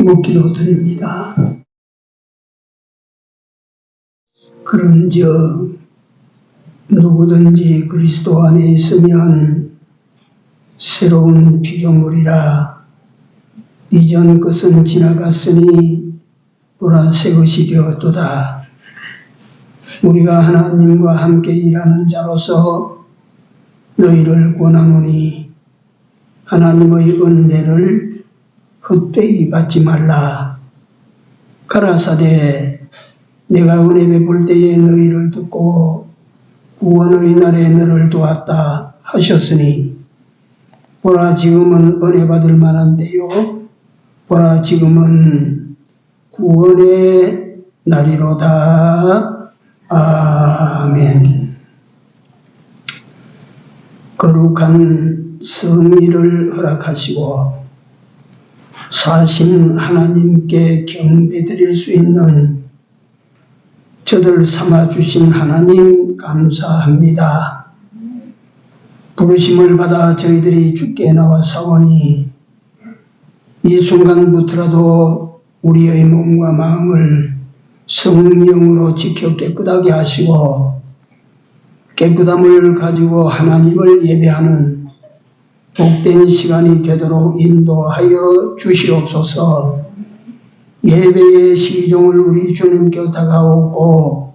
묻기도 드립니다. 그런즉 누구든지 그리스도 안에 있으면 새로운 피조물이라 이전 것은 지나갔으니 보라 새 것이 되었도다. 우리가 하나님과 함께 일하는 자로서 너희를 권하노니 하나님의 은혜를 헛되이 받지 말라. 가라사대 내가 은혜 베풀 때에 너희를 듣고 구원의 날에 너를 도왔다 하셨으니 보라 지금은 은혜 받을 만한 때요 보라 지금은 구원의 날이로다. 아멘. 거룩한 성의를 허락하시고 사신 하나님께 경배드릴 수 있는 저들 삼아주신 하나님 감사합니다. 부르심을 받아 저희들이 주께 나와 사오니 이 순간부터라도 우리의 몸과 마음을 성령으로 지켜 깨끗하게 하시고 깨끗함을 가지고 하나님을 예배하는 복된 시간이 되도록 인도하여 주시옵소서. 예배의 시종을 우리 주님께 다가오고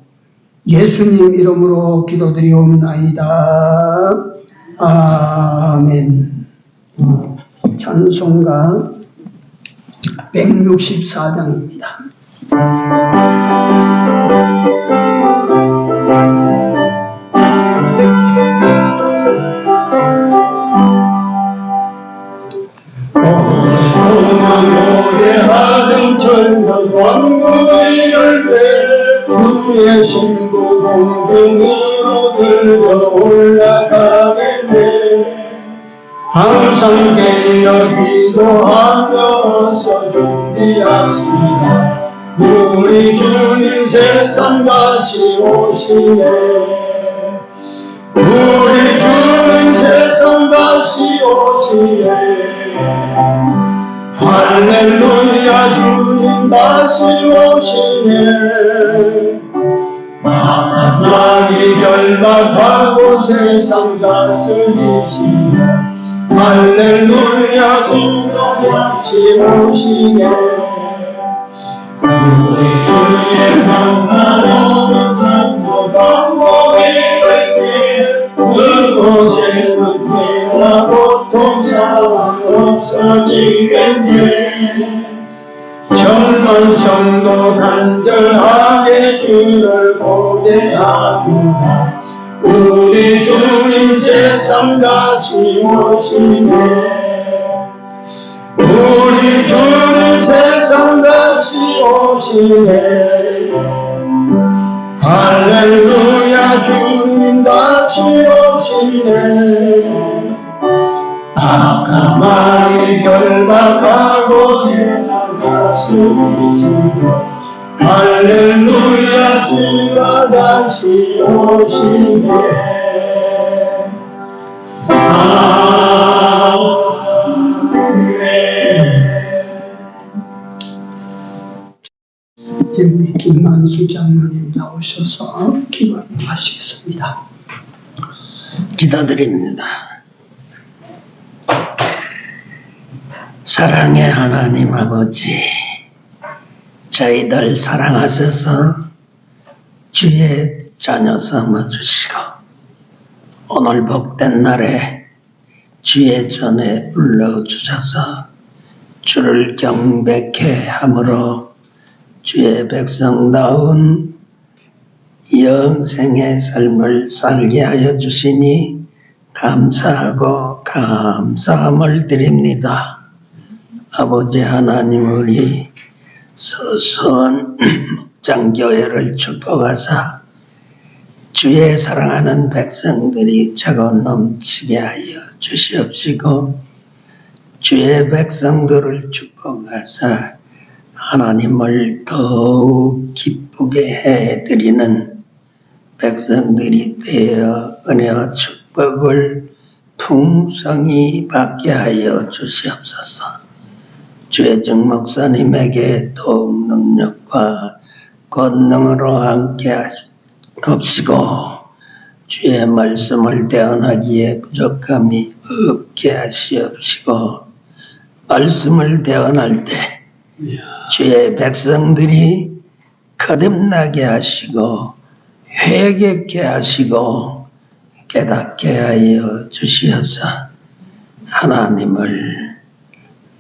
예수님 이름으로 기도드리옵나이다. 아멘. 찬송가 164장입니다. 노래하던 철벽 왕구이를 때 주의 신부 공중으로 들려 올라가겠네. 항상 깨어 기도하면서 준비합시다. 우리 주님 세상 다시 오시네. 우리 주님 세상 다시 오시네. 할렐루야 주님 다시 오시네. 마귀 결박하고 세상 다스리시네. 할렐루야 주님 다시 오시네. 우리 주의 상하로는 전부 방법이 그곳에는 죄와 고통 사랑 없어지겠네. 천만성도 간절하게 주를 고대하구나. 우리 주님 세상 다시 오시네. 우리 주님 세상 다시 오시네. 할렐루야 주님 다시 오시네. 악한 마귀 결박하고 세상 다스리시고 할렐루야 주가 다시 오시네. 우리 김만수 장로님 나오셔서 기도하시겠습니다. 기도드립니다. 사랑의 하나님 아버지, 저희들 사랑하셔서 주의 자녀 삼아주시고 오늘 복된 날에 주의 전에 불러주셔서 주를 경배케 함으로 주의 백성다운 영생의 삶을 살게 하여 주시니 감사하고 감사함을 드립니다. 아버지 하나님, 우리 서수원 목장교회를 축복하사 주의 사랑하는 백성들이 차고 넘치게 하여 주시옵시고 주의 백성들을 축복하사 하나님을 더욱 기쁘게 해드리는 백성들이 되어 은혜와 축복을 풍성히 받게 하여 주시옵소서. 최정 목사님에게 더욱 능력과 권능으로 함께 하시옵시고 주의 말씀을 대언하기에 부족함이 없게 하시옵시고 말씀을 대언할 때 주의 백성들이 거듭나게 하시고 회개케 하시고 깨닫게 하여 주시어서 하나님을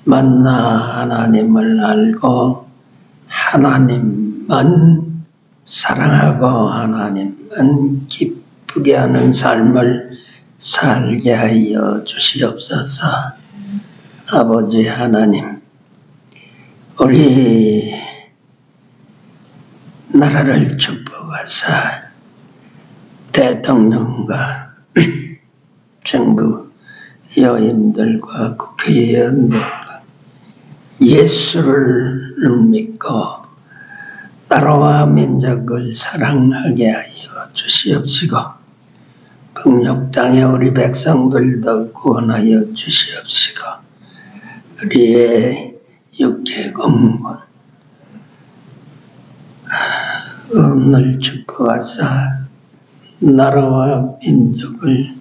만나 하나님을 알고 하나님만 사랑하고 하나님만 기쁘게 하는 삶을 살게 하여 주시옵소서. 아버지 하나님, 우리 나라를 축복하사 대통령과 정부 여인들과 국회의원들과 예수를 믿고 나라와 민족을 사랑하게 하여 주시옵시고 북녘 땅의 우리 백성들도 구원하여 주시옵시고 우리의 육해공군 오늘 축복하사 나라와 민족을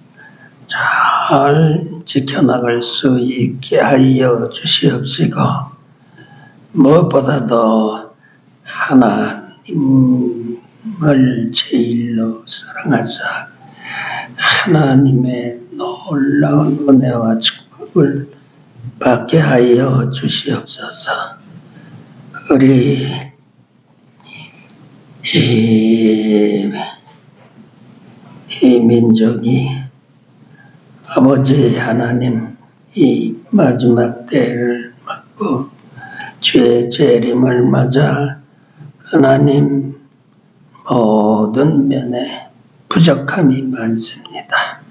잘 지켜나갈 수 있게 하여 주시옵시고 무엇보다도 하나님을 제일로 사랑하사 하나님의 놀라운 은혜와 축복을 받게 하여 주시옵소서. 우리 이 민족이 아버지 하나님 이 마지막 때를 맞고 주의 재림을 맞아 하나님 모든 면에 부족함이 많습니다.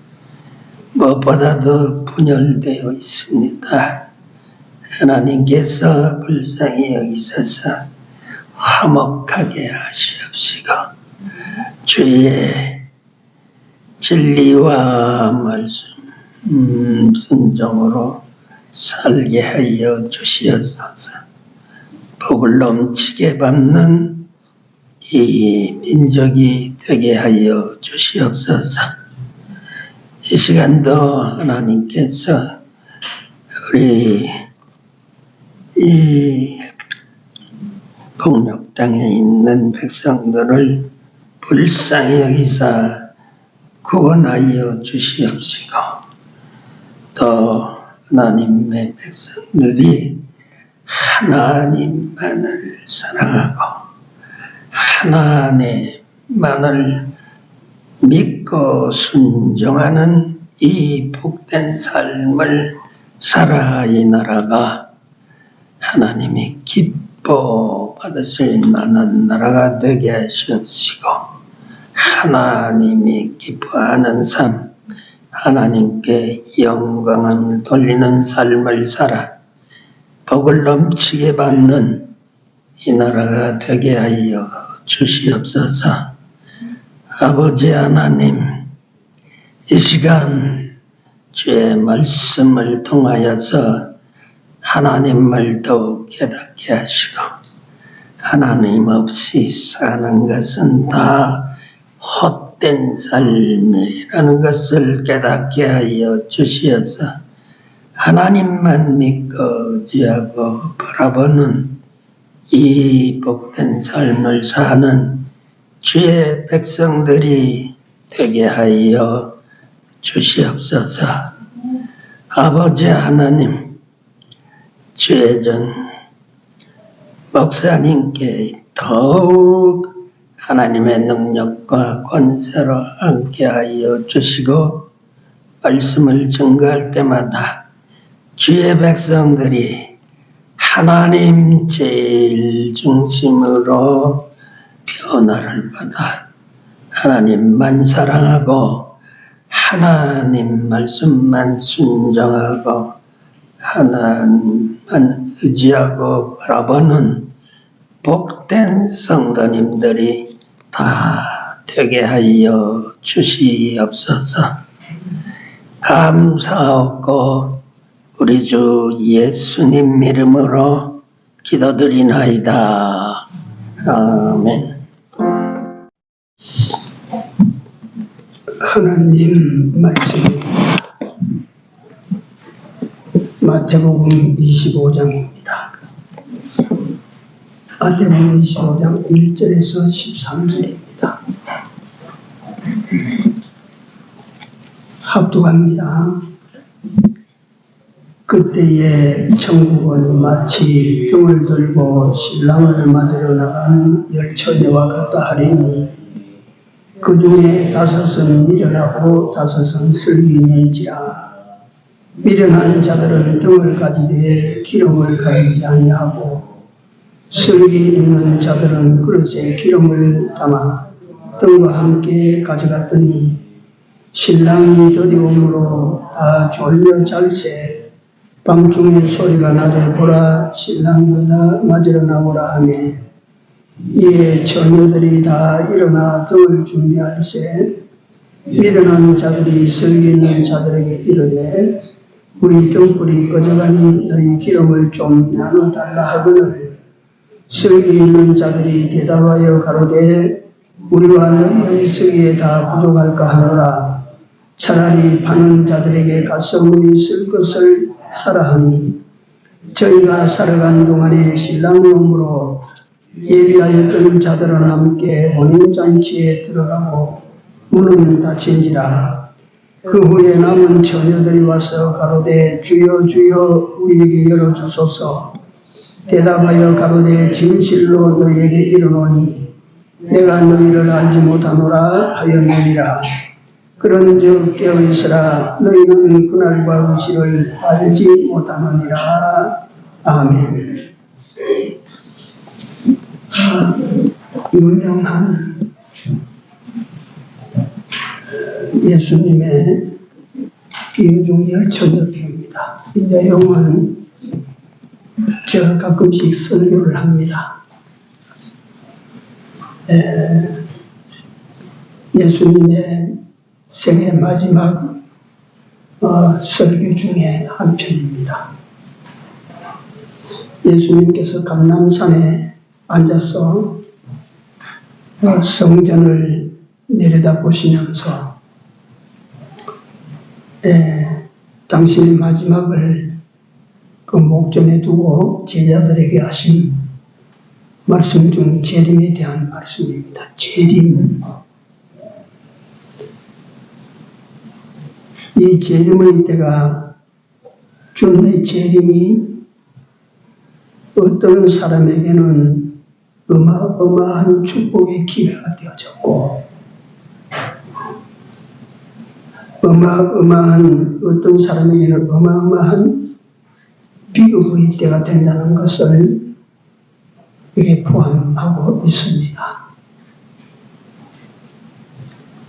무엇보다도 분열되어 있습니다. 하나님께서 불쌍히 여기셔서 화목하게 하시옵시고 주의 진리와 말씀 순종으로 살게 하여 주시옵소서. 복을 넘치게 받는 이 민족이 되게 하여 주시옵소서. 이 시간도 하나님께서 우리 이 북녘 땅에 있는 백성들을 불쌍히 여기사 구원하여 주시옵시고 또 하나님의 백성들이 하나님만을 사랑하고 하나님만을 믿고 순종하는 이 복된 삶을 살아 이 나라가 하나님이 기뻐 받으실 만한 나라가 되게 하시옵시고 하나님이 기뻐하는 삶, 하나님께 영광을 돌리는 삶을 살아 복을 넘치게 받는 이 나라가 되게 하여 주시옵소서. 아버지 하나님, 이 시간 주의 말씀을 통하여서 하나님을 더욱 깨닫게 하시고 하나님 없이 사는 것은 다 헛된 삶이라는 것을 깨닫게 하여 주시어서 하나님만 믿고 의지하고 바라보는 이 복된 삶을 사는 주의 백성들이 되게 하여 주시옵소서. 아버지 하나님, 주의정 목사님께 더욱 하나님의 능력과 권세로 함께하여 주시고 말씀을 증거할 때마다 주의 백성들이 하나님 제일 중심으로 변화를 받아 하나님만 사랑하고 하나님 말씀만 순종하고 하나님만 의지하고 바라보는 복된 성도님들이 다 되게 하여 주시옵소서. 감사하고 우리 주 예수님 이름으로 기도드리나이다. 아멘. 하나님 말씀입니다. 마태복음 25장입니다. 마태복음 25장 1절에서 13절입니다. 합독합니다. 그때에 천국은 마치 등을 들고 신랑을 맞으러 나간 열처녀와 같다 하리니 그 중에 5은 미련하고 5은 슬기는지라. 미련한 자들은 등을 가지되 기름을 가지지 아니하고 슬기 있는 자들은 그릇에 기름을 담아 등과 함께 가져갔더니 신랑이 더디움으로 다 졸려 잘새 밤중에 소리가 나되 보라 신랑이 다 맞으러 나오라 하며 이에 처녀들이 다 일어나 등을 준비할세 미련한 자들이 슬기 있는 자들에게 이르되 우리 등불이 꺼져가니 너희 기름을 좀 나눠달라 하거늘 슬기 있는 자들이 대답하여 가로되 우리와 너희의 슬기에 다 부족할까 하노라. 차라리 파는 자들에게 가서 우리 쓸 것을 사라 하니 저희가 살아간 동안에 신랑 몸으로 예비하였던 자들은 함께 혼인잔치에 들어가고 문은 닫힌지라. 그 후에 남은 처녀들이 와서 가로되 주여 주여 우리에게 열어주소서. 대답하여 가로되 진실로 너희에게 이르노니 내가 너희를 알지 못하노라 하였느니라. 그런즉 깨어있으라. 너희는 그날과 그 시를 알지 못하느니라. 아멘. 유명한 예수님의 비유 중 열처녀 비유입니다. 이 내용은 제가 가끔씩 설교를 합니다. 예수님의 생애 마지막 설교 중에 한 편입니다. 예수님께서 감람산에 앉아서 성전을 내려다보시면서 당신의 마지막을 그 목전에 두고 제자들에게 하신 말씀 중 재림에 대한 말씀입니다. 재림. 이 재림의 때가 주님의 재림이 어떤 사람에게는 어마어마한 축복의 기회가 되어졌고 어떤 사람에게는 어마어마한 비극의 때가 된다는 것을 여기에 포함하고 있습니다.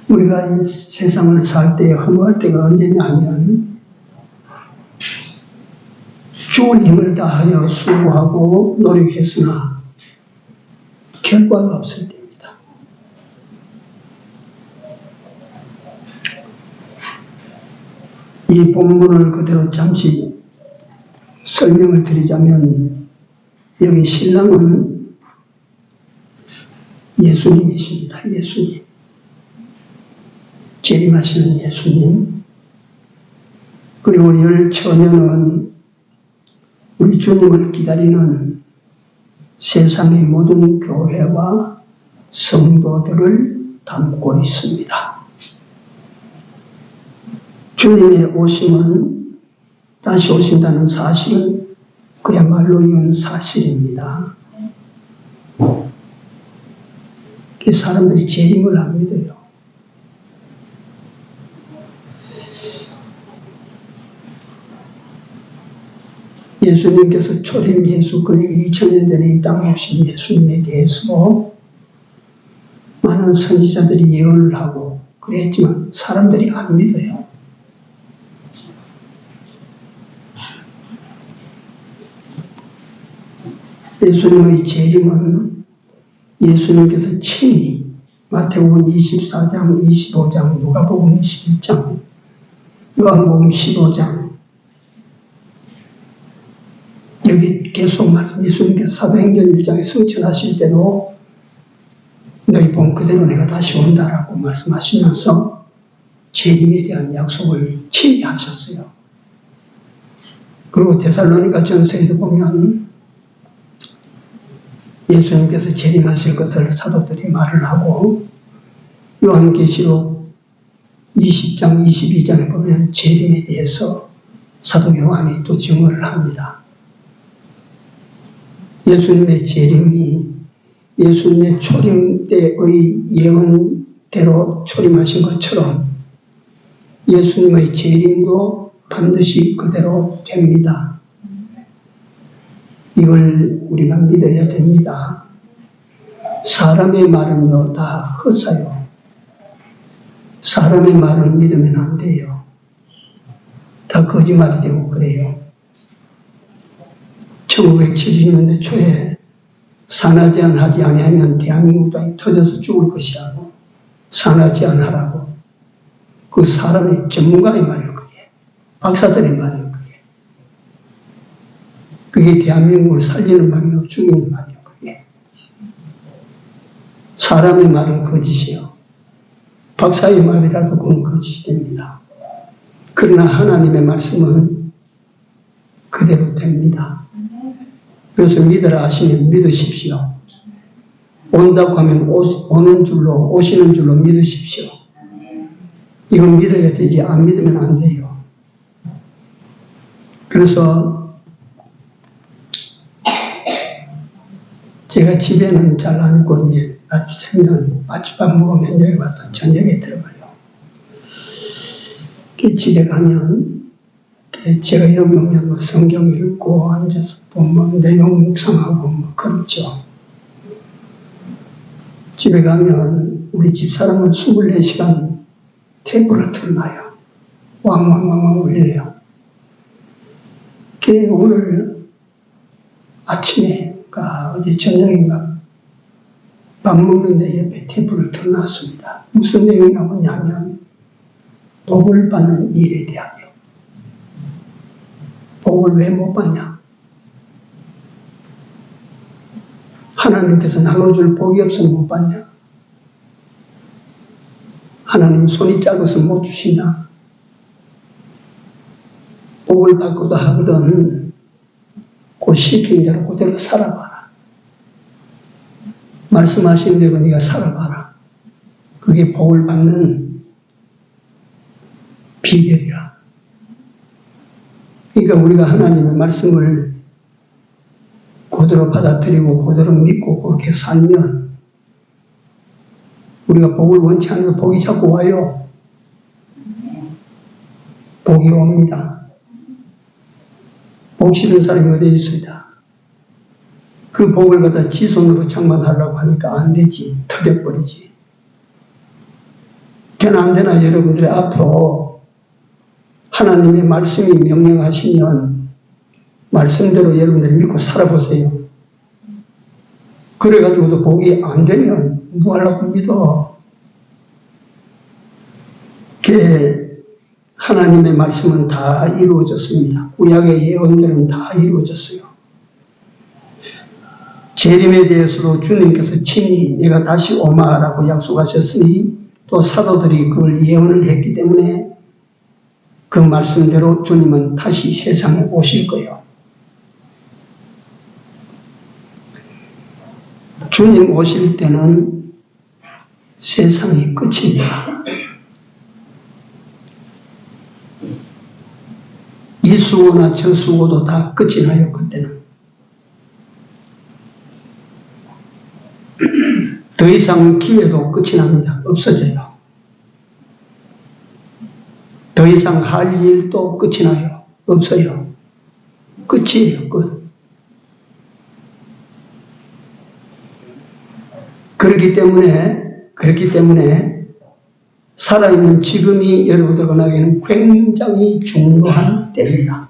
우리가 이 세상을 살 때 허무할 때가 언제냐 하면 죽을 힘을 다하여 수고하고 노력했으나 결과가 없을 때입니다. 이 본문을 그대로 잠시 설명을 드리자면 여기 신랑은 예수님이십니다. 예수님. 재림하시는 예수님. 그리고 열처녀는 우리 주님을 기다리는 세상의 모든 교회와 성도들을 담고 있습니다. 주님의 오심은 다시 오신다는 사실은 그야말로 이건 사실입니다. 사람들이 재림을 안 믿어요. 예수님께서 초림 예수, 그리고 2000년 전에 이 땅에 오신 예수님에 대해서 많은 선지자들이 예언을 하고 그랬지만 사람들이 안 믿어요. 예수님의 재림은 예수님께서 친히 마태복음 24장, 25장, 누가복음 21장, 요한복음 15장 여기 계속 말씀, 예수님께서 사도행전 1장에 승천하실 때도 너희 본 그대로 내가 다시 온다라고 말씀하시면서 재림에 대한 약속을 친히 하셨어요. 그리고 데살로니가 전서에도 보면 예수님께서 재림하실 것을 사도들이 말을 하고, 요한계시록 20장, 22장에 보면 재림에 대해서 사도 요한이 또 증언을 합니다. 예수님의 재림이 예수님의 초림 때의 예언대로 초림하신 것처럼 예수님의 재림도 반드시 그대로 됩니다. 이걸 우리가 믿어야 됩니다. 사람의 말은요, 다 헛사요. 사람의 말을 믿으면 안 돼요. 다 거짓말이 되고 그래요. 1970년대 초에 산하 제한하지 아니하면 대한민국 땅이 터져서 죽을 것이라고, 산하 제한하라고. 그 사람의 전문가의 말이에요, 그게. 박사들의 말이에요, 그게. 그게 대한민국을 살리는 말이요, 죽이는 말이에요, 그게. 사람의 말은 거짓이에요. 박사의 말이라도 그건 거짓이 됩니다. 그러나 하나님의 말씀은 그대로 됩니다. 그래서 믿으라 하시면 믿으십시오. 온다고 하면 오는 줄로, 오시는 줄로 믿으십시오. 이건 믿어야 되지, 안 믿으면 안 돼요. 그래서 제가 집에는 잘 안 있고, 이제 아침에 아침밥 먹으면 여기 와서 저녁에 들어가요. 집에 가면 제가 여기 오면 뭐 성경 읽고 앉아서 보면 내용 묵상하고 뭐 그렇죠. 집에 가면 우리 집사람은 24시간 테이프를 틀어놔요. 왕왕왕왕 울려요. 오늘 아침에, 어제 저녁인가 밥 먹는데 옆에 테이프를 틀어놨습니다. 무슨 내용이 나오냐면 복을 받는 일에 대하여. 복을 왜 못 받냐? 하나님께서 나눠 줄 복이 없어서 못 받냐? 하나님 손이 짧아서 못 주시냐? 복을 받고도 하거든 그 시킨 대로 그대로 살아봐라. 말씀하신 대로 네가 살아봐라. 그게 복을 받는 비결이라. 그러니까 우리가 하나님의 말씀을 그대로 받아들이고 그대로 믿고 그렇게 살면 우리가 복을 원치 않으면 복이 자꾸 와요. 복이 옵니다. 복 싫은 사람이 어디 있습니다. 그 복을 갖다 지 손으로 장만하려고 하니까 안 되지. 터져버리지. 되나 안 되나 여러분들의 앞으로 하나님의 말씀이 명령하시면 말씀대로 여러분들이 믿고 살아보세요. 그래가지고도 복이 안 되면 뭐 하려고 믿어. 하나님의 말씀은 다 이루어졌습니다. 구약의 예언들은 다 이루어졌어요. 재림에 대해서도 주님께서 친히 내가 다시 오마라고 약속하셨으니 또 사도들이 그걸 예언을 했기 때문에 그 말씀대로 주님은 다시 세상에 오실 거예요. 주님 오실 때는 세상이 끝입니다. 이 수고나 저 수고도 다 끝이 나요, 그때는. 더 이상 기회도 끝이 납니다. 없어져요. 더 이상 할 일도 끝이 나요. 없어요. 끝이에요, 끝. 그렇기 때문에 살아있는 지금이 여러분들에게는 굉장히 중요한 때입니다.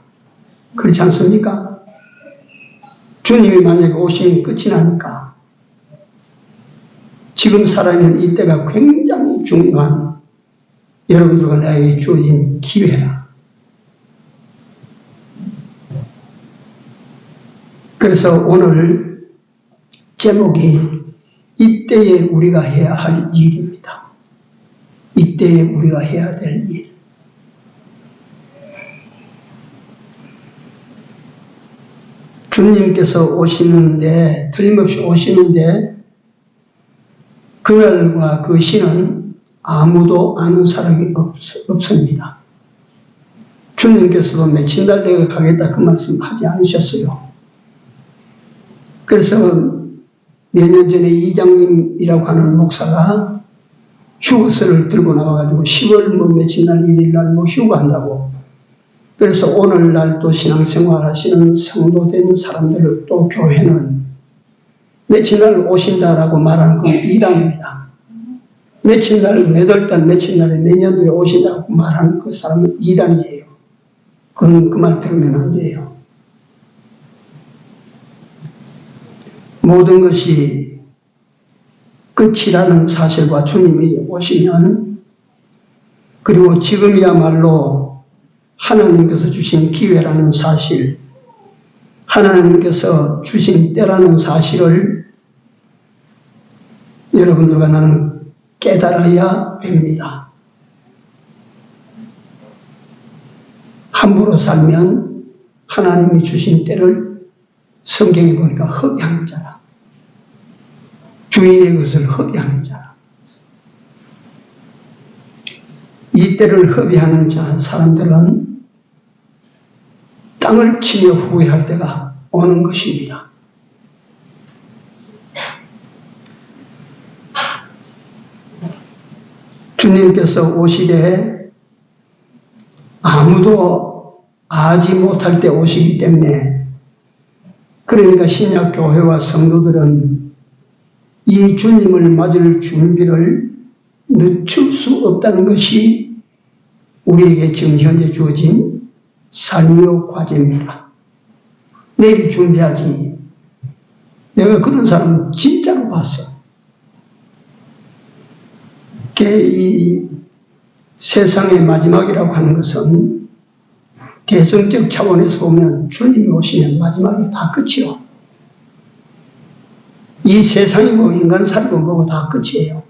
그렇지 않습니까? 주님이 만약에 오시면 끝이 나니까 지금 살아있는 이때가 굉장히 중요한 여러분들과 나에게 주어진 기회라. 그래서 오늘 제목이 이때에 우리가 해야 할 일입니다. 이때에 우리가 해야 될 일. 주님께서 오시는데, 틀림없이 오시는데, 그날과 그 시는 아무도 아는 사람이 없습니다. 주님께서도 며칠 날 내가 가겠다 그 말씀 하지 않으셨어요. 그래서 몇 년 전에 이장님이라고 하는 목사가 휴거서를 들고 나와가지고 10월 며칠 날 1일 날 휴거한다고. 그래서 오늘날 또 신앙생활 하시는 성도된 사람들을 또 교회는 며칠 날 오신다라고 말하는 건 이단입니다. 며칠 날, 몇 월 달, 며칠 날에 몇 년도에 오신다고 말하는 그 사람은 이단이에요. 그건 그 말 들으면 안 돼요. 모든 것이 끝이라는 사실과 주님이 오시면, 그리고 지금이야말로 하나님께서 주신 기회라는 사실, 하나님께서 주신 때라는 사실을 여러분들과 나는 깨달아야 됩니다. 함부로 살면 하나님이 주신 때를 성경에 보니까 허비하는 자라. 주인의 것을 허비하는 자라. 이 때를 허비하는 사람들은 땅을 치며 후회할 때가 오는 것입니다. 주님께서 오시되 아무도 아지 못할 때 오시기 때문에, 그러니까 신약 교회와 성도들은 이 주님을 맞을 준비를 늦출 수 없다는 것이 우리에게 지금 현재 주어진 삶의 과제입니다. 내일 준비하지. 내가 그런 사람 진짜로 봤어. 이 세상의 마지막이라고 하는 것은 개성적 차원에서 보면 주님이 오시면 마지막이 다 끝이요. 이 세상이고 인간 살고 뭐고 다 끝이에요.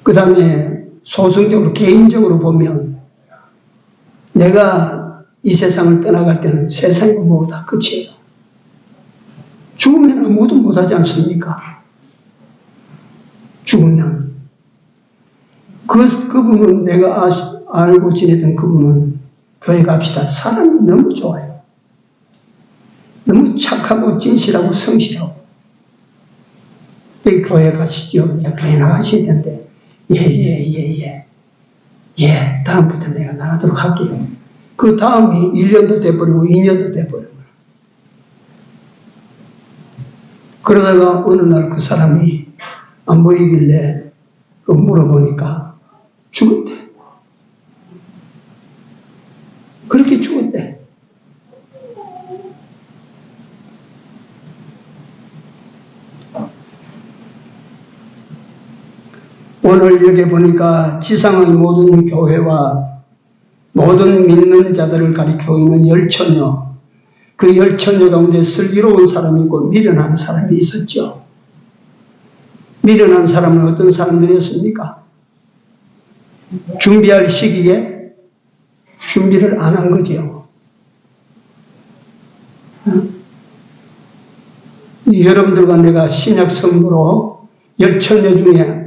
그 다음에 소승적으로 개인적으로 보면 내가 이 세상을 떠나갈 때는 세상이고 뭐고 다 끝이에요. 죽으면 아무것도 못하지 않습니까? 죽으면. 그분은 내가 알고 지내던 그분은 교회 갑시다. 사람이 너무 좋아요. 너무 착하고 진실하고 성실하고. 이 교회 가시죠. 교회 나가셔야 되는데, 예, 다음부터 내가 나가도록 할게요. 그 다음이 1년도 돼버리고 2년도 돼버리고. 그러다가 어느 날 그 사람이 안 보이길래 물어보니까 죽었대. 그렇게 죽었대. 오늘 여기 보니까 지상의 모든 교회와 모든 믿는 자들을 가리키고 있는 열처녀, 그 열처녀 가운데 슬기로운 사람이 있고 미련한 사람이 있었죠. 미련한 사람은 어떤 사람들이었습니까? 준비할 시기에 준비를 안 한 거죠. 여러분들과 내가 신약 성부로 열처녀 중에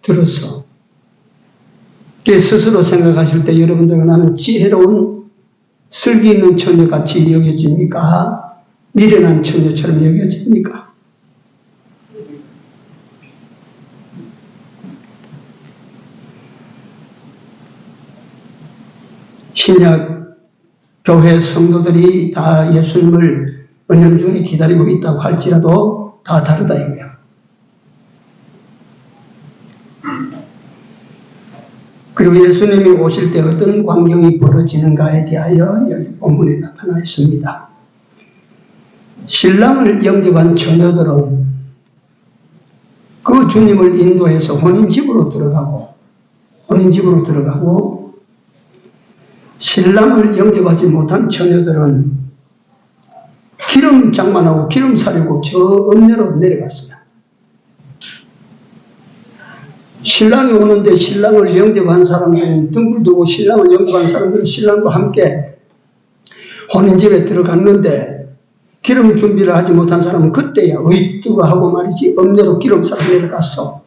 들었어. 스스로 생각하실 때 여러분들과 나는 지혜로운 슬기 있는 처녀같이 여겨집니까? 미련한 처녀처럼 여겨집니까? 신약 교회 성도들이 다 예수님을 은연중에 기다리고 있다고 할지라도 다 다르다 이거야. 그리고 예수님이 오실 때 어떤 광경이 벌어지는가에 대하여 여기 본문에 나타나 있습니다. 신랑을 영접한 처녀들은 그 주님을 인도해서 혼인집으로 들어가고 신랑을 영접하지 못한 처녀들은 기름 장만하고 기름 사려고 저 읍내로 내려갔어요. 신랑이 오는데 신랑을 영접한 사람들은 등불 두고 신랑을 영접한 사람들은 신랑과 함께 혼인집에 들어갔는데 기름 준비를 하지 못한 사람은 그때야 어이뜨거 하고 말이지 읍내로 기름 사러 내려갔어.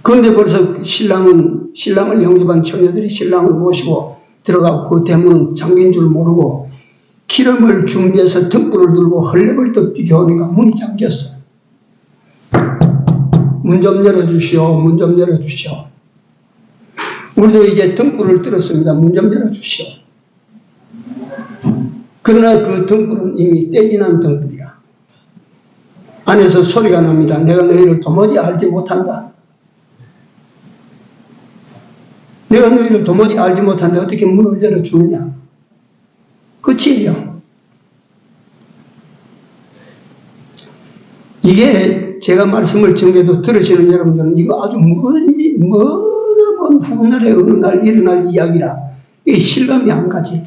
그런데 벌써 신랑을 영접한 처녀들이 신랑을 모시고 들어가고 그 대문은 잠긴 줄 모르고 기름을 준비해서 등불을 들고 헐레벌떡 뛰어오니까 문이 잠겼어. 문 좀 열어주시오. 문 좀 열어주시오. 우리도 이제 등불을 들었습니다. 문 좀 열어주시오. 그러나 그 등불은 이미 떼지난 등불이야. 안에서 소리가 납니다. 내가 너희를 도무지 알지 못한다. 내가 너희를 도무지 알지 못한데 어떻게 문을 열어주느냐. 끝이에요. 이게 제가 말씀을 전개도 들으시는 여러분들은 이거 아주 먼 훗날에 어느 날 일어날 이야기라 이게 실감이 안 가지.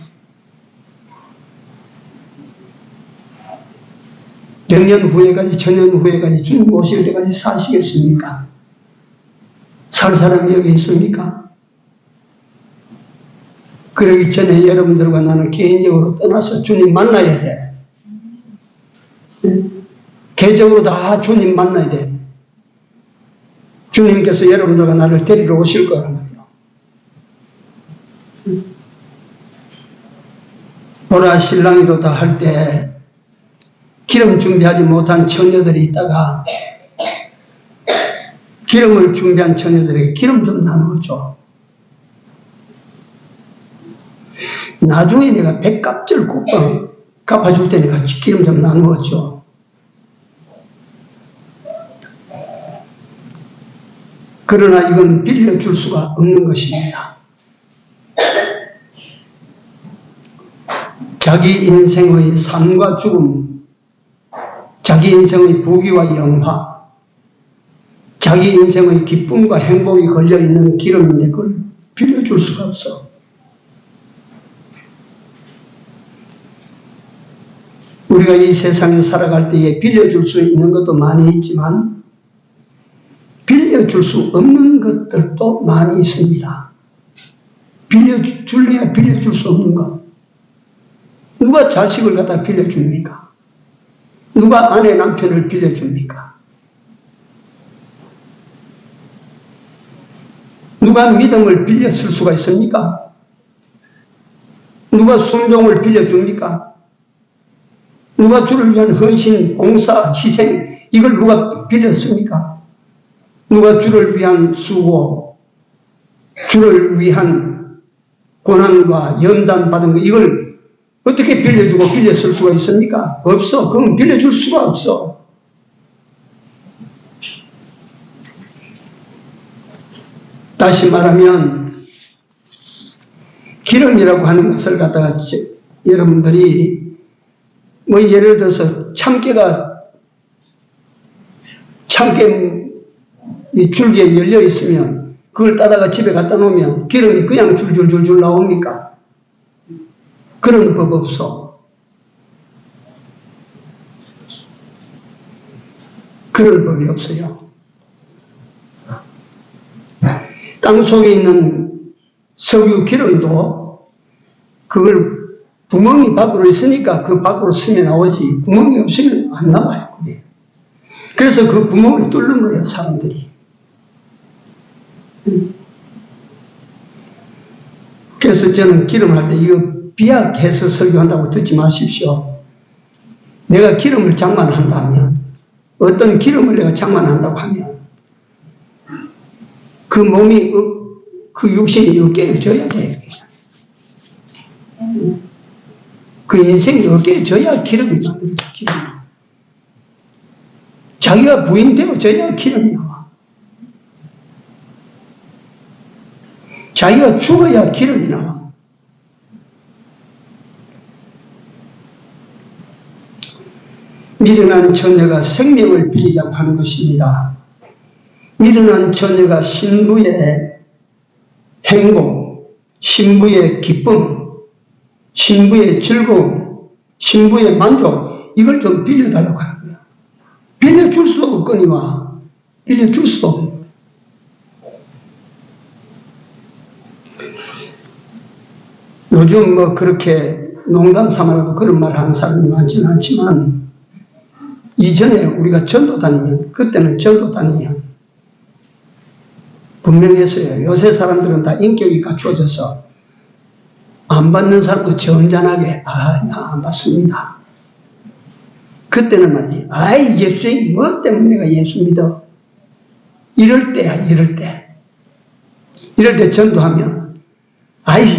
100년 후에까지 1000년 후에까지 주님 오실 때까지 사시겠습니까? 살 사람이 여기 있습니까? 그러기 전에 여러분들과 나는 개인적으로 떠나서 주님 만나야 돼. 개인적으로 다 주님 만나야 돼. 주님께서 여러분들과 나를 데리러 오실 거란 말이에요. 보라 신랑이로다 할 때 기름 준비하지 못한 처녀들이 있다가 기름을 준비한 처녀들에게 기름 좀 나누어줘. 나중에 내가 백값절 국방 갚아줄 테니까 기름 좀 나누어줘. 그러나 이건 빌려줄 수가 없는 것입니다. 자기 인생의 삶과 죽음, 자기 인생의 부귀와 영화, 자기 인생의 기쁨과 행복이 걸려있는 기름인데 그걸 빌려줄 수가 없어. 우리가 이 세상에 살아갈 때에 빌려줄 수 있는 것도 많이 있지만 빌려줄 수 없는 것들도 많이 있습니다. 빌려줄래야 빌려줄 수 없는 것. 누가 자식을 갖다 빌려줍니까? 누가 아내 남편을 빌려줍니까? 누가 믿음을 빌려 쓸 수가 있습니까? 누가 순종을 빌려줍니까? 누가 주를 위한 헌신, 봉사, 희생 이걸 누가 빌렸습니까? 누가 주를 위한 수고, 주를 위한 고난과 연단 받은 거 이걸 어떻게 빌려주고 빌려 쓸 수가 있습니까? 없어. 그건 빌려줄 수가 없어. 다시 말하면 기름이라고 하는 것을 갖다가 여러분들이 뭐 예를 들어서 참깨 이 줄기에 열려 있으면 그걸 따다가 집에 갖다 놓으면 기름이 그냥 줄줄줄줄 나옵니까? 그런 법 없어. 그런 법이 없어요. 땅 속에 있는 석유 기름도 그걸 구멍이 밖으로 있으니까 그 밖으로 스며 나오지 구멍이 없으면 안 나와요. 그게. 그래서 그 구멍을 뚫는 거예요. 사람들이. 그래서 저는 기름할 때 이거 비약해서 설교한다고 듣지 마십시오. 내가 기름을 장만한다면 어떤 기름을 내가 장만한다고 하면 그 몸이 그 육신이 으깨어져야 돼. 그 인생이 으깨어져야 기름이 만들어져. 기름이. 자기가 부인되어져야 기름이 나와. 자기가 죽어야 기름이 나와. 미련한 처녀가 생명을 빌리자고 하는 것입니다. 미련한 처녀가 신부의 행복, 신부의 기쁨, 신부의 즐거움, 신부의 만족, 이걸 좀 빌려달라고 하는 거야. 빌려줄 수도 없거니와, 빌려줄 수도 없는 거야. 요즘 뭐 그렇게 농담 삼아라도 그런 말 하는 사람이 많지는 않지만, 이전에 우리가 전도 다니면, 그때는 전도 다니면 분명했어요. 요새 사람들은 다 인격이 갖추어져서 안 받는 사람도 점잖하게, 나 안 받습니다. 그때는 말이지, 예수님 뭐 때문에 내가 예수 믿어? 이럴 때야, 이럴 때. 이럴 때 전도하면,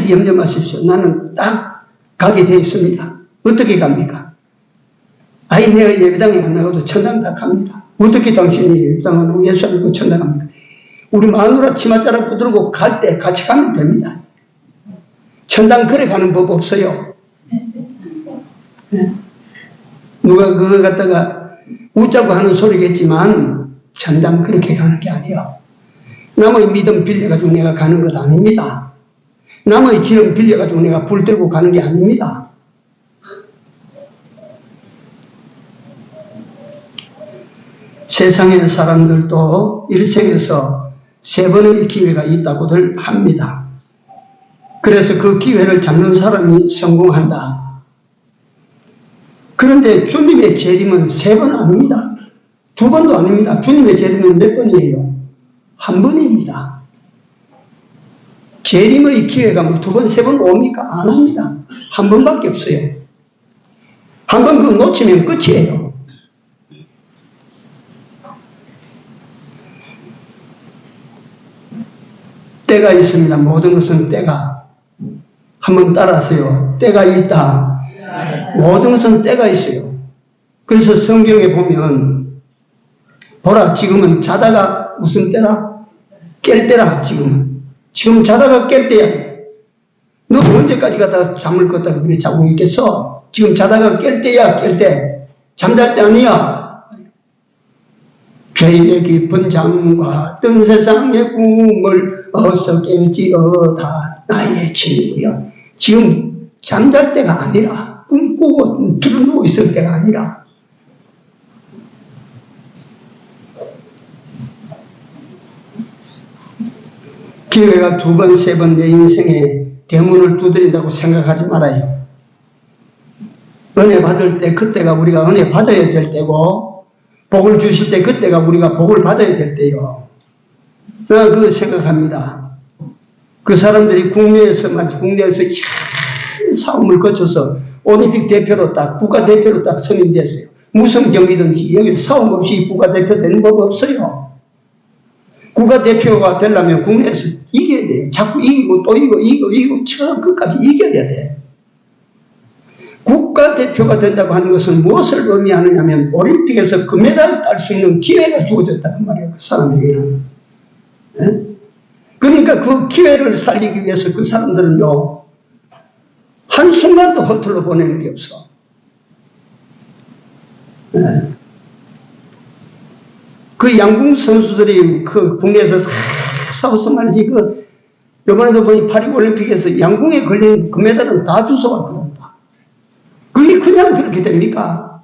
염려 마십시오. 나는 딱 가게 되어 있습니다. 어떻게 갑니까? 내가 예배당에 안 나가도 천당 다 갑니다. 어떻게 당신이 예배당 안 나가고 예수 안 믿고 천당 갑니까? 우리 마누라 치맛자락 붙들고 갈 때 같이 가면 됩니다. 천당 그래 가는 법 없어요. 네? 누가 그거 갖다가 웃자고 하는 소리겠지만 천당 그렇게 가는 게 아니에요. 남의 믿음 빌려가지고 내가 가는 것 아닙니다. 남의 기름 빌려가지고 내가 불 들고 가는 게 아닙니다. 세상의 사람들도 일생에서 3번의 기회가 있다고들 합니다. 그래서 그 기회를 잡는 사람이 성공한다. 그런데 주님의 재림은 3번 아닙니다. 2번도 아닙니다. 주님의 재림은 몇 번이에요? 1번입니다. 재림의 기회가 뭐 2번, 3번 옵니까? 안 옵니다. 1번밖에 없어요. 1번 그거 놓치면 끝이에요. 때가 있습니다. 모든 것은 때가. 한번 따라하세요. 때가 있다. 모든 것은 때가 있어요. 그래서 성경에 보면, 보라, 지금은 자다가 무슨 때라? 깰 때라, 지금은. 지금 자다가 깰 때야. 너 언제까지 가다가 잠을 껐다가 그래 자고 있겠어? 지금 자다가 깰 때야, 깰 때. 잠잘 때 아니야. 죄의 깊은 잠과 뜬 세상의 꿈을 어서 깰지어다, 나의 친구여. 지금 잠잘 때가 아니라, 꿈꾸고 들어누워 있을 때가 아니라, 기회가 2번, 3번 내 인생에 대문을 두드린다고 생각하지 말아요. 은혜 받을 때 그때가 우리가 은혜 받아야 될 때고, 복을 주실 때 그때가 우리가 복을 받아야 될 때요. 저는 그거 생각합니다. 그 사람들이 국내에서 큰 싸움을 거쳐서 올림픽 대표로 딱, 국가대표로 딱 선임됐어요. 무슨 경기든지 여기 싸움 없이 국가대표 되는 법 없어요. 국가대표가 되려면 국내에서 이겨야 돼요. 자꾸 이기고 또 이기고 처음 끝까지 이겨야 돼. 국가대표가 된다고 하는 것은 무엇을 의미하느냐면 올림픽에서 금메달을 딸 수 있는 기회가 주어졌다는 말이에요. 그 사람에게는. 네? 그러니까 그 기회를 살리기 위해서 그 사람들은요, 한순간도 허투루 보내는 게 없어. 네. 그 양궁 선수들이 그 국내에서 싸워서 말이지, 요번에도 보니 파리올림픽에서 양궁에 걸린 금메달은 다 주워왔거든. 그게 그냥 그렇게 됩니까?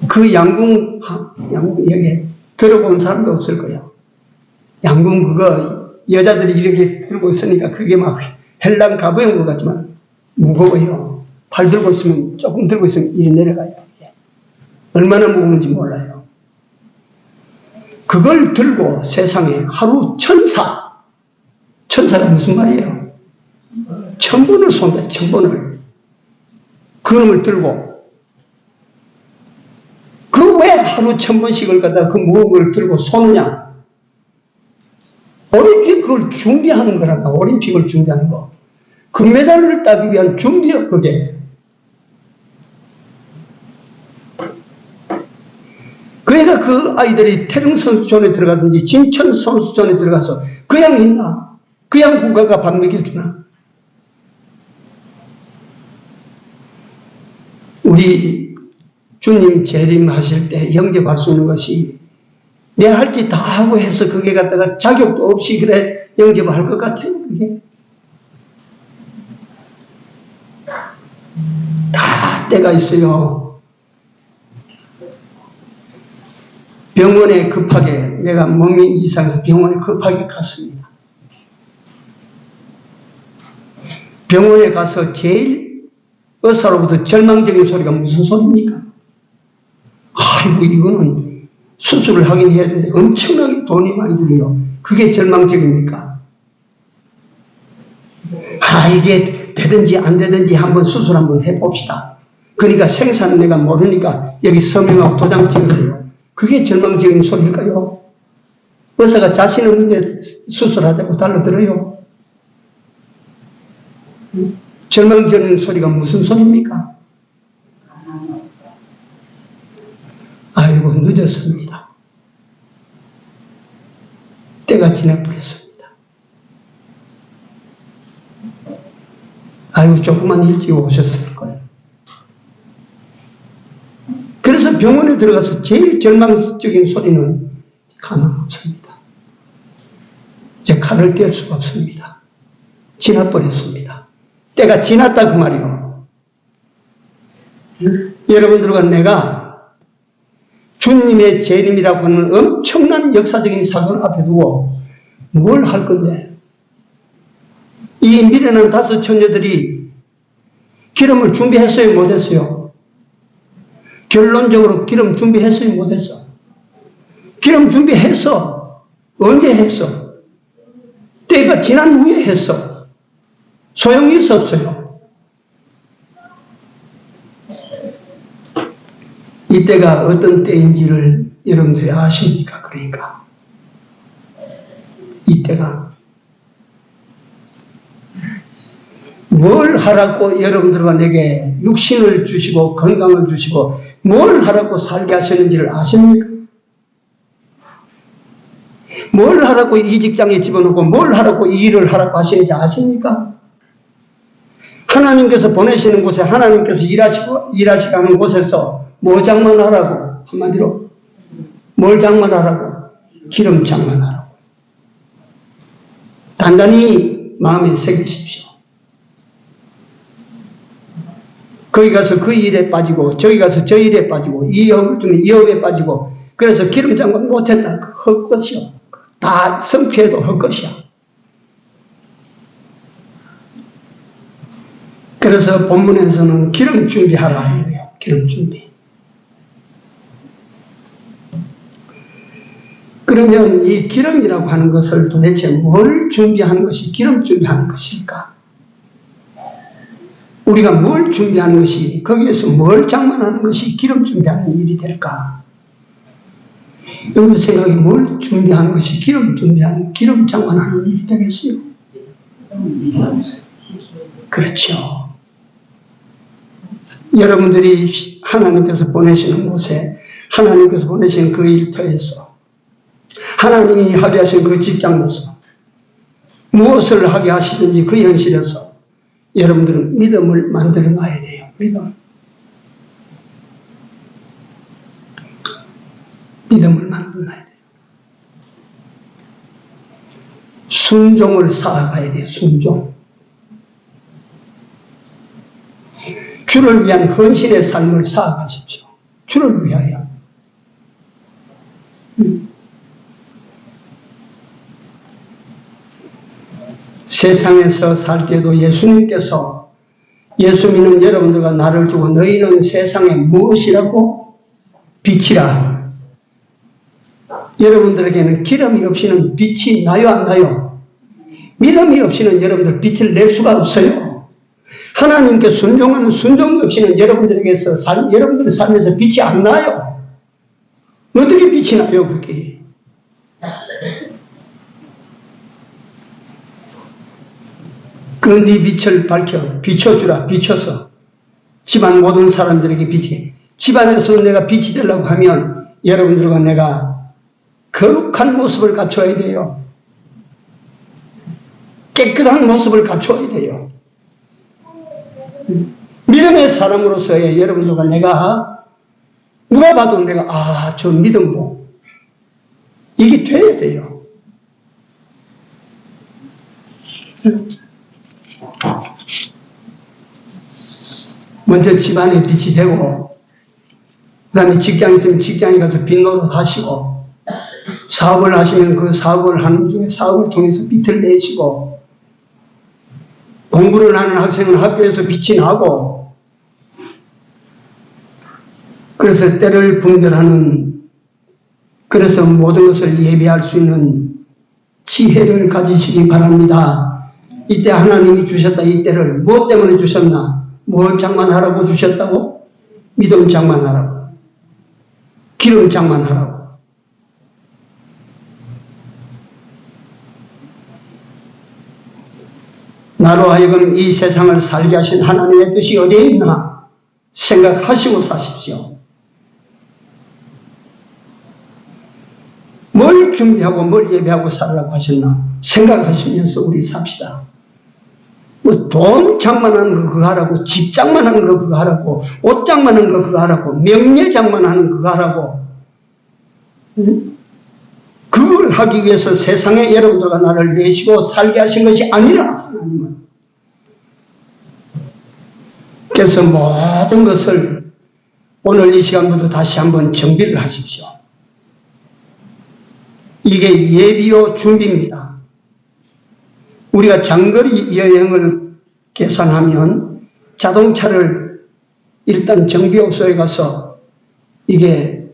그 양궁 얘기 들어본 사람도 없을 거예요. 양궁 여자들이 이렇게 들고 있으니까 그게 막 헬랑 가부인 것 같지만 무거워요. 팔 들고 있으면, 조금 들고 있으면 이리 내려가요. 얼마나 무거운지 몰라요. 그걸 들고 세상에 하루 천사가 무슨 말이에요? 1000번을 쏜다, 1000번을. 그놈을 들고, 그 왜 하루 1000번씩을 갖다가 그 무거운 걸 들고 쏘느냐? 올림픽 그걸 준비하는 거란다. 올림픽을 준비하는 거. 금메달을 따기 위한 준비야, 그게. 그러니까 그 아이들이 태릉 선수촌에 들어가든지 진천 선수촌에 들어가서 그냥 있나? 그냥 국가가 밥 먹여주나? 우리 주님 재림하실 때 영접할 수 있는 것이 내가 할 짓 다 하고 해서 그게 갖다가 자격도 없이 그래 영접할 것 같아요. 그게 다 때가 있어요. 병원에 급하게, 내가 몸이 이상해서 병원에 급하게 갔습니다. 병원에 가서 제일 의사로부터 절망적인 소리가 무슨 소리입니까? 아이고, 이거는 수술을 하긴 해야 되는데 엄청나게 돈이 많이 들어요. 그게 절망적입니까? 아, 이게 되든지 안 되든지 한번 수술 한번 해봅시다. 그러니까 생사는 내가 모르니까 여기 서명하고 도장 찍으세요. 그게 절망적인 소리일까요? 의사가 자신 없는데 수술하자고 달려들어요. 절망적인 소리가 무슨 소리입니까? 아이고, 늦었습니다. 때가 지나버렸습니다. 아이고, 조금만 일찍 오셨을걸. 그래서 병원에 들어가서 제일 절망적인 소리는 가망 없습니다. 이제 칼을 뗄 수가 없습니다. 지나버렸습니다. 때가 지났다 그 말이요. 여러분들과 내가 주님의 재림이라고 하는 엄청난 역사적인 사건을 앞에 두고 뭘 할 건데, 이 미련한 5 처녀들이 기름을 준비했어요, 못했어요? 결론적으로 기름 준비했어요, 못했어? 기름 준비했어. 언제 했어? 때가 지난 후에 했어. 소용이 있어, 없어요? 이때가 어떤 때인지를 여러분들이 아십니까? 그러니까 이때가 뭘 하라고 여러분들과 내게 육신을 주시고 건강을 주시고 뭘 하라고 살게 하셨는지를 아십니까? 뭘 하라고 이 직장에 집어넣고 뭘 하라고 이 일을 하라고 하시는지 아십니까? 하나님께서 보내시는 곳에 하나님께서 일하시고 하는 곳에서 뭐 장만하라고? 한마디로 뭘 장만하라고? 기름 장만하라고. 단단히 마음에 새기십시오. 거기 가서 그 일에 빠지고 저기 가서 저 일에 빠지고 이 업에 빠지고 그래서 기름 장만 못했다. 헛것이요. 다 성취해도 헛것이야. 그래서 본문에서는 기름 준비하라 이래요. 기름 준비. 그러면 이 기름이라고 하는 것을 도대체 뭘 준비하는 것이 기름 준비하는 것일까? 우리가 뭘 준비하는 것이, 거기에서 뭘 장만하는 것이 기름 준비하는 일이 될까? 여러분 생각에 뭘 준비하는 것이 기름 장만하는 일이 되겠어요? 그렇죠. 여러분들이 하나님께서 보내시는 곳에, 하나님께서 보내신 그 일터에서, 하나님이 하게 하신 그 직장에서, 무엇을 하게 하시든지 그 현실에서 여러분들은 믿음을 만들어 놔야 돼요. 믿음을 만들어 놔야 돼요. 순종을 쌓아가야 돼요. 순종. 주를 위한 헌신의 삶을 쌓아가십시오. 주를 위하여. 세상에서 살 때도 예수님께서 예수 믿는 여러분들과 나를 두고 너희는 세상에 무엇이라고? 빛이라. 여러분들에게는 기름이 없이는 빛이 나요, 안 나요? 믿음이 없이는 여러분들 빛을 낼 수가 없어요. 하나님께 순종하는 순종이 없이는 여러분들에게서 여러분들의 삶에서 빛이 안 나요. 어떻게 빛이 나요, 그게? 그 네 빛을 밝혀 비춰주라. 비춰서 집안 모든 사람들에게 빛이, 집안에서 내가 빛이 되려고 하면 여러분들과 내가 거룩한 모습을 갖춰야 돼요. 깨끗한 모습을 갖춰야 돼요. 믿음의 사람으로서의 여러분들과 내가 누가 봐도 내가 저 믿음보 이게 돼야 돼요. 먼저 집안에 빛이 되고, 그 다음에 직장이 있으면 직장에 가서 빚 노릇 하시고, 사업을 하시면 그 사업을 하는 중에 사업을 통해서 빚을 내시고, 공부를 하는 학생은 학교에서 빛이 나고, 그래서 때를 분별하는, 그래서 모든 것을 예비할 수 있는 지혜를 가지시기 바랍니다. 이때 하나님이 주셨다. 이때를 무엇 때문에 주셨나? 뭘 장만하라고 주셨다고? 믿음 장만하라고, 기름 장만하라고. 나로 하여금 이 세상을 살게 하신 하나님의 뜻이 어디에 있나 생각하시고 사십시오. 뭘 준비하고 뭘 예배하고 살으라고 하셨나 생각하시면서 우리 삽시다. 뭐 돈 장만하는 거 그거 하라고, 집 장만하는 거 그거 하라고, 옷 장만하는 거 그거 하라고, 명예 장만하는 거 그거 하라고. 그걸 하기 위해서 세상에 여러분들과 나를 내시고 살게 하신 것이 아니라 하나님은. 그래서 모든 것을 오늘 이 시간부터 다시 한번 정비를 하십시오. 이게 예비요 준비입니다. 우리가 장거리 여행을 계산하면 자동차를 일단 정비업소에 가서 이게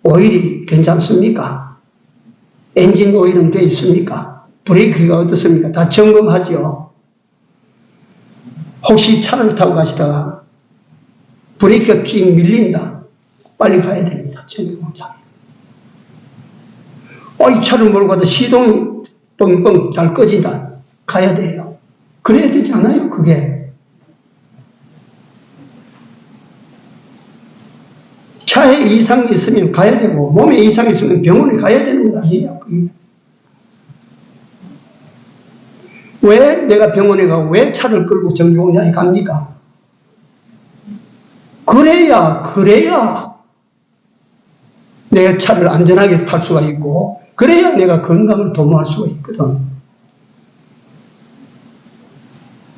오일이 괜찮습니까? 엔진 오일은 되어 있습니까? 브레이크가 어떻습니까? 다 점검하죠. 혹시 차를 타고 가시다가 브레이크가 쭉 밀린다. 빨리 가야 됩니다. 정비공장에. 이 차를 몰고 가다 시동이 뻥뻥 잘 꺼진다. 가야 돼요. 그래야 되지 않아요? 그게. 차에 이상이 있으면 가야 되고, 몸에 이상이 있으면 병원에 가야 되는 것 아니에요? 그게. 왜 내가 병원에 가고 왜 차를 끌고 정비공장에 갑니까? 그래야 내가 차를 안전하게 탈 수가 있고, 그래야 내가 건강을 도모할 수가 있거든.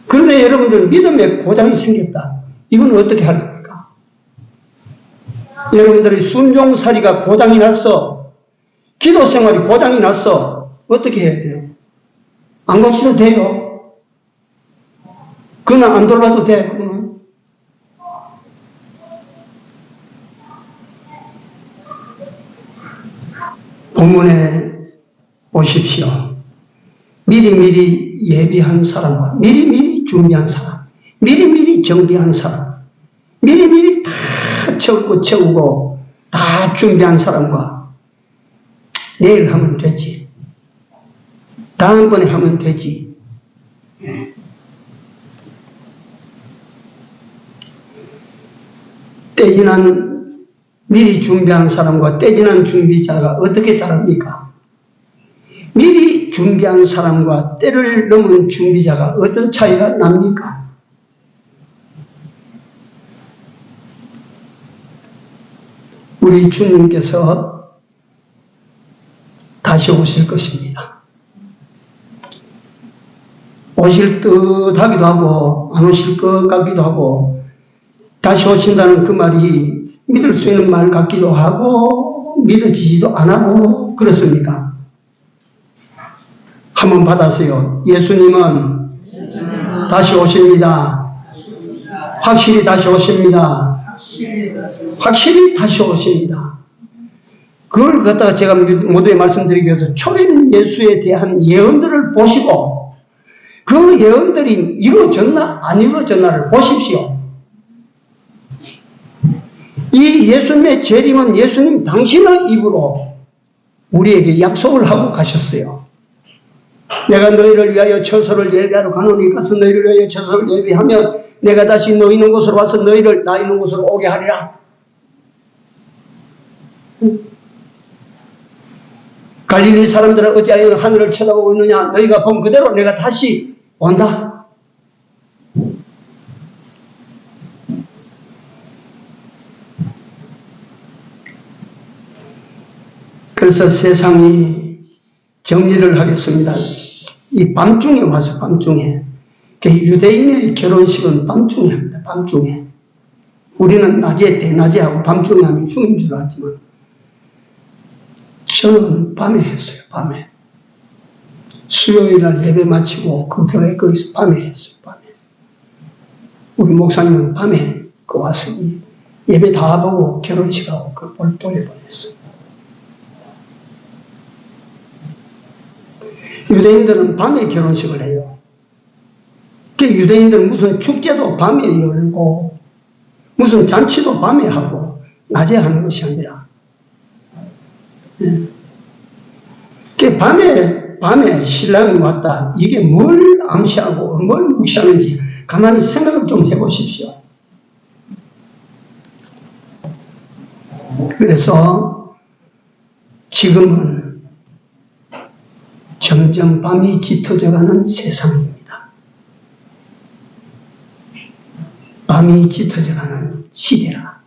그런데 여러분들 믿음에 고장이 생겼다. 이건 어떻게 할 겁니까? 여러분들의 순종살이가 고장이 났어. 기도 생활이 고장이 났어. 어떻게 해야 돼요? 안 고쳐도 돼요. 그건 안 돌아도 돼. 그거는. 본문에 오십시오. 미리미리 예비한 사람과 미리미리 준비한 사람, 미리미리 정비한 사람, 미리미리 다 채우고 다 준비한 사람과 내일 하면 되지. 다음번에 하면 되지. 떼지난 미리 준비한 사람과 떼지난 준비자가 어떻게 다릅니까? 미리 준비한 사람과 때를 넘은 준비자가 어떤 차이가 납니까? 우리 주님께서 다시 오실 것입니다. 오실 듯 하기도 하고 안 오실 것 같기도 하고, 다시 오신다는 그 말이 믿을 수 있는 말 같기도 하고 믿어지지도 안 하고 그렇습니까? 한번 받아세요. 예수님은 다시 오십니다. 확실히 다시 오십니다. 확실히 다시 오십니다. 그걸 갖다가 제가 모두에 말씀드리기 위해서 초림 예수에 대한 예언들을 보시고 그 예언들이 이루어졌나 안 이루어졌나를 보십시오. 이 예수님의 재림은 예수님 당신의 입으로 우리에게 약속을 하고 가셨어요. 내가 너희를 위하여 처소를 예비하러 가노니 가서 너희를 위하여 처소를 예비하면 내가 다시 너 있는 곳으로 와서 너희를 나 있는 곳으로 오게 하리라. 갈릴리 사람들은 어찌하여 하늘을 쳐다보고 있느냐? 너희가 본 그대로 내가 다시 온다. 그래서 세상이 정리를 하겠습니다. 이 밤중에 와서 밤중에. 유대인의 결혼식은 밤중에 합니다. 밤중에. 우리는 낮에 대낮에 하고 밤중에 하면 흉인 줄 알지만 저는 밤에 했어요. 밤에. 수요일날 예배 마치고 그 교회 거기서 밤에 했어요. 밤에. 우리 목사님은 밤에 그 와서 예배 다 보고 결혼식하고 그 볼 돌려보냈어요. 유대인들은 밤에 결혼식을 해요. 그 유대인들은 무슨 축제도 밤에 열고 무슨 잔치도 밤에 하고 낮에 하는 것이 아니라 그 밤에 신랑이 왔다. 이게 뭘 암시하고 뭘 묵시하는지 가만히 생각을 좀 해보십시오. 그래서 지금은 점점 밤이 짙어져가는 세상입니다. 밤이 짙어져가는 시대라.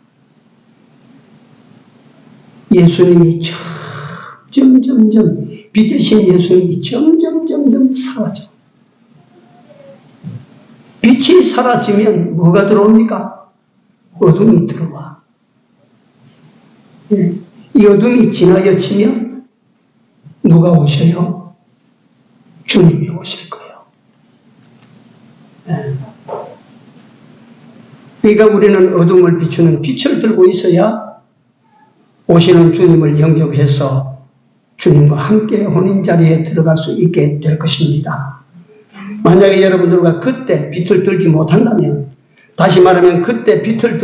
예수님이 점점점 빛 대신 예수님이 점점 사라져. 빛이 사라지면 뭐가 들어옵니까? 어둠이 들어와. 이 어둠이 지나쳐지면 누가 오셔요? 주님이 오실 거예요. 그러니까 우리는 어둠을 비추는 빛을 들고 있어야 오시는 주님을 영접해서 주님과 함께 혼인자리에 들어갈 수 있게 될 것입니다. 만약에 여러분들과 그때 빛을 들지 못한다면, 다시 말하면 그때 빛을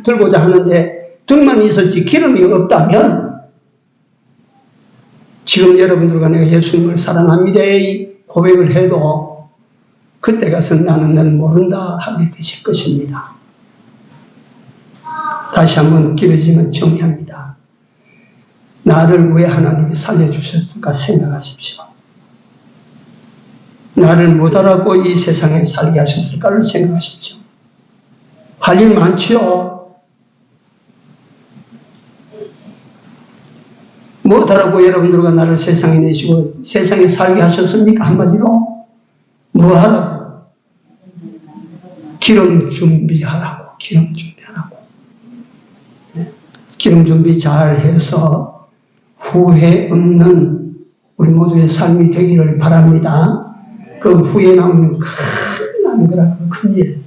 들고자 하는데 등만 있었지 기름이 없다면, 지금 여러분들과 내가 예수님을 사랑합니다 고백을 해도 그때 가서 나는 널 모른다 하게 되실 것입니다. 다시 한번 길어지면 정리합니다. 나를 왜 하나님이 살려주셨을까 생각하십시오. 나를 못 알아보고 이 세상에 살게 하셨을까를 생각하십시오. 할 일 많지요. 못 알아보고 여러분들과 나를 세상에 내시고 세상에 살게 하셨습니까? 한마디로 뭐 하라고? 기름 준비하라고. 기름 준비하라고. 기름 준비 잘 해서 후회 없는 우리 모두의 삶이 되기를 바랍니다. 그 후회 나오면 큰일 나는 거라, 그 큰일.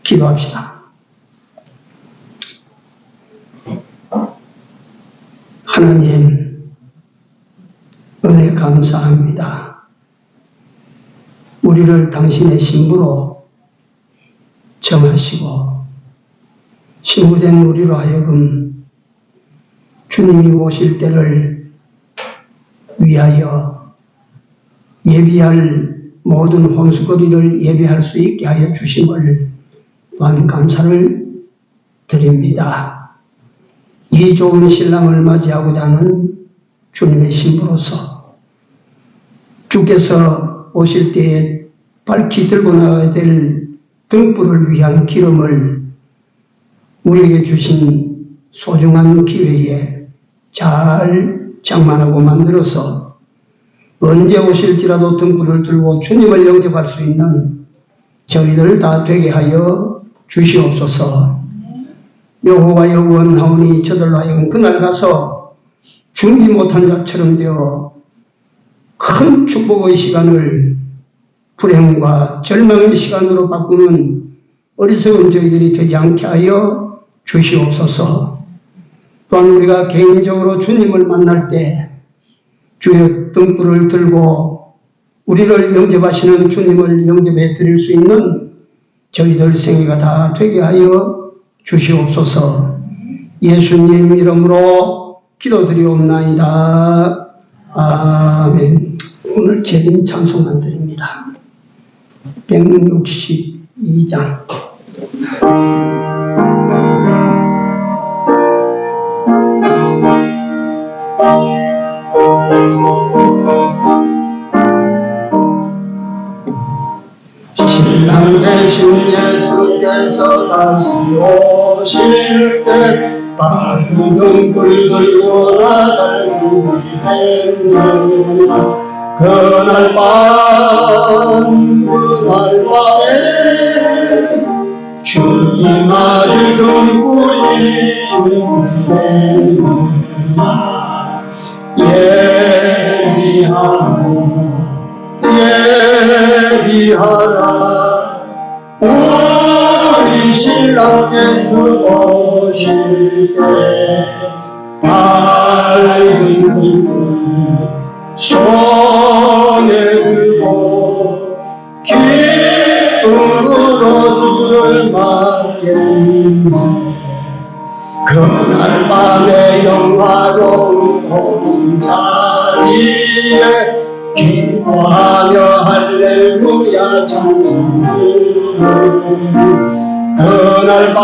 기도합시다. 하나님, 은혜 감사합니다. 우리를 당신의 신부로 정하시고 신부된 우리로 하여금 주님이 오실 때를 위하여 예비할 모든 혼수거리를 예비할 수 있게 하여 주심을 또한 감사를 드립니다. 이 좋은 신랑을 맞이하고자 하는 주님의 신부로서 주께서 오실 때에 밝히 들고 나가야 될 등불을 위한 기름을 우리에게 주신 소중한 기회에 잘 장만하고 만들어서 언제 오실지라도 등불을 들고 주님을 영접할 수 있는 저희들 다 되게 하여 주시옵소서. 여호와여 원하오니 저들로 하여금 그날 가서 준비 못한 자처럼 되어 큰 축복의 시간을 불행과 절망의 시간으로 바꾸는 어리석은 저희들이 되지 않게 하여 주시옵소서. 또한 우리가 개인적으로 주님을 만날 때 주의 등불을 들고 우리를 영접하시는 주님을 영접해 드릴 수 있는 저희들 생애가 다 되게 하여 주시옵소서. 예수님 이름으로 기도드리옵나이다. 아멘. 오늘 재림 찬송만 드립니다. 162장. 신랑 대신 예수께서 다시 오실 때 빠른 등불 들고 나갈 준비됐느냐. 그날 밤에 주님 아들 등불이 준비되느냐 예비하라 우리 신랑 예수 오실 때 밝은 불을 손에 들고 기쁨으로 주를 맞겠네 그날 밤에 영화로운 복인 자리에 기뻐하며 할렐루야 찬송 부르는 그날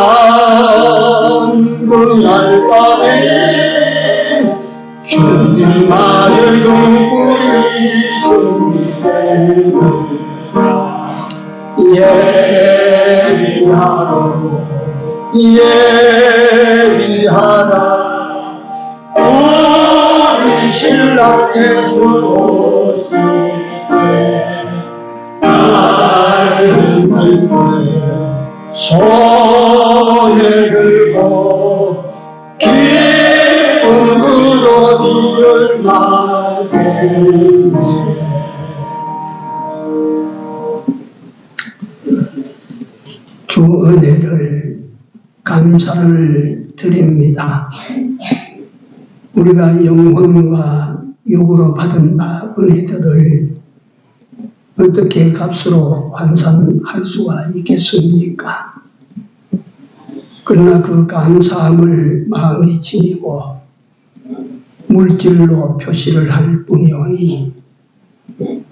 밤에 주님 아들 등불이 준비되는 예비하라 우리 신랑 예수 오실 때 밝은 불 손을 들고 기쁨으로 주를 맞겠네 주 은혜를 감사를 드립니다. 우리가 영혼과 육으로 받은 바 은혜들을 어떻게 값으로 환산할 수가 있겠습니까? 그러나 그 감사함을 마음이 지니고 물질로 표시를 할 뿐이오니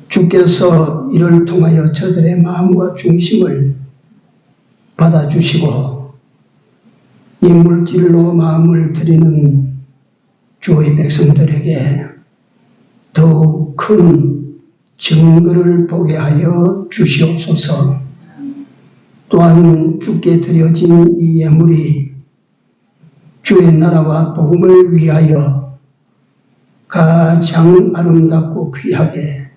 주께서 이를 통하여 저들의 마음과 중심을 받아주시고 이 물질로 마음을 드리는 주의 백성들에게 더욱 큰 증거를 보게 하여 주시옵소서. 또한 주께 드려진 이 예물이 주의 나라와 복음을 위하여 가장 아름답고 귀하게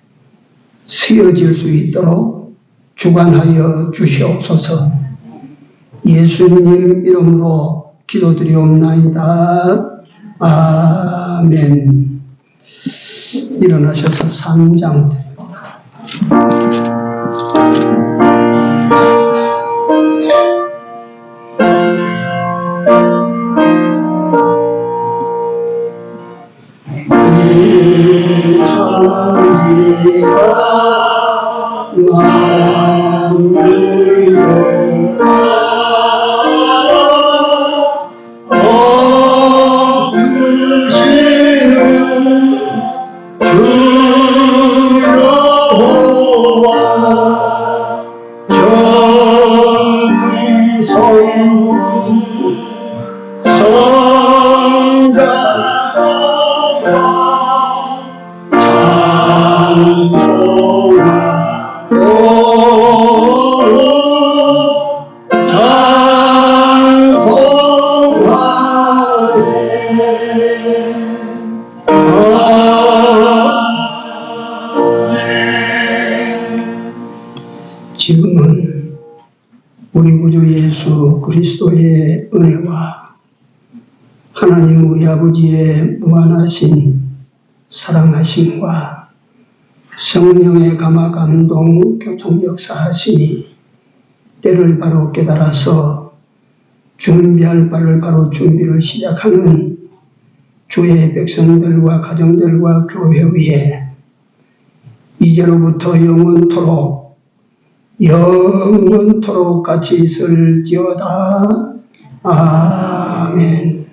쓰여질 수 있도록 주관하여 주시옵소서. 예수님 이름으로 기도드리옵나이다. 아멘. 일어나셔서 3장 이 천지가 만물을 지금은 우리 구주 예수 그리스도의 은혜와 하나님 우리 아버지의 무한하신 사랑하심과 성령의 감화 감동 교통 역사하시니 때를 바로 깨달아서 준비할 바를 바로 준비를 시작하는 주의 백성들과 가정들과 교회 위에 이제로부터 영원토록 같이 있을지어다. 아멘.